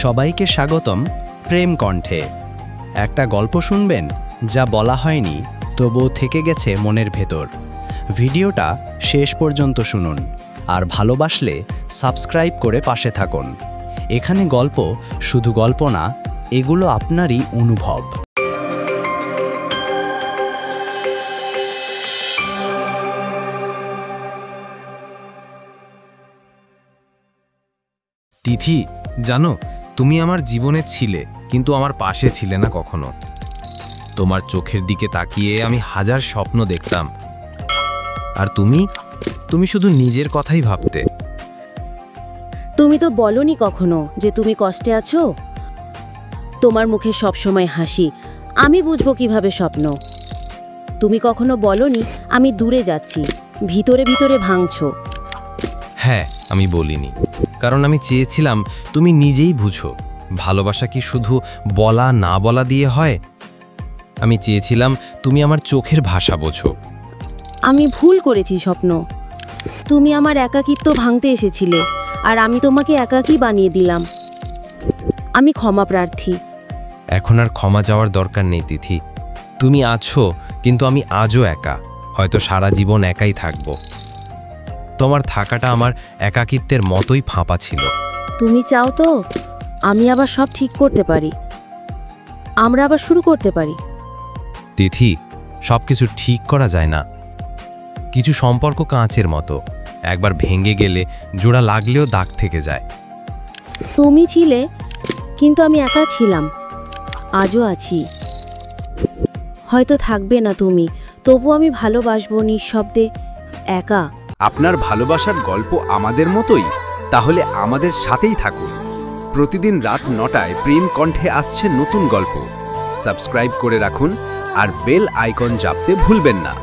সবাইকে স্বাগতম প্রেম কণ্ঠে। একটা গল্প শুনবেন যা বলা হয়নি তবুও থেকে গেছে মনের ভেতর। ভিডিওটা শেষ পর্যন্ত শুনুন, আর ভালোবাসলে সাবস্ক্রাইব করে পাশে থাকুন। এখানে গল্প শুধু গল্প না, এগুলো আপনারই অনুভব। তিথি, জানো, তুমি আমার জীবনে ছিলে, কিন্তু আমার পাশে ছিলে না কখনো। তোমার চোখের দিকে তাকিয়ে আমি হাজার স্বপ্ন দেখতাম, আর তুমি শুধু নিজের কথাই ভাবতে। তুমি তো বলনি কখনো যে তুমি কষ্টে আছো। তোমার মুখে সবসময় হাসি, আমি বুঝবো কিভাবে স্বপ্ন। তুমি কখনো বলনি আমি দূরে যাচ্ছি, ভিতরে ভিতরে ভাঙছো। হ্যাঁ, আমি বলিনি, কারণ আমি চেয়েছিলাম তুমি নিজেই বুঝো ভালোবাসা কি শুধু বলা না বলা দিয়ে হয়। আমি চেয়েছিলাম তুমি আমার চোখের ভাষা বোঝো। আমি ভুল করেছি স্বপ্ন। তুমি আমার একাকিত্ব ভাঙতে এসেছিলে, আর আমি তোমাকে একাকী বানিয়ে দিলাম। আমি ক্ষমা প্রার্থী। এখন আর ক্ষমা চাওয়ার দরকার নেই তিথি। তুমি আছো, কিন্তু আমি আজও একা, হয়তো সারা জীবন একাই থাকব। তোমার থাকাটা আমার একাকিত্বের মতোই ফাঁপা ছিল। তুমি চাও তো আমি আবার সব ঠিক করতে পারি, আমরা আবার শুরু করতে পারি। তিথি, সব কিছু ঠিক করা যায় না। কিছু সম্পর্ক কাঁচের মতো, একবার ভেঙে গেলে জোড়া লাগলেও দাগ থেকে যায়। তুমি ছিলে, কিন্তু আমি একা ছিলাম, আজও আছি। হয়তো থাকবে না তুমি, তবু আমি ভালোবাসবো নিঃশব্দে, একা। আপনার ভালোবাসার গল্প আমাদের মতোই? তাহলে আমাদের সাথেই থাকুন। প্রতিদিন রাত ৯টায় প্রেম কণ্ঠে আসছে নতুন গল্প। সাবস্ক্রাইব করে রাখুন আর বেল আইকন চাপতে ভুলবেন না।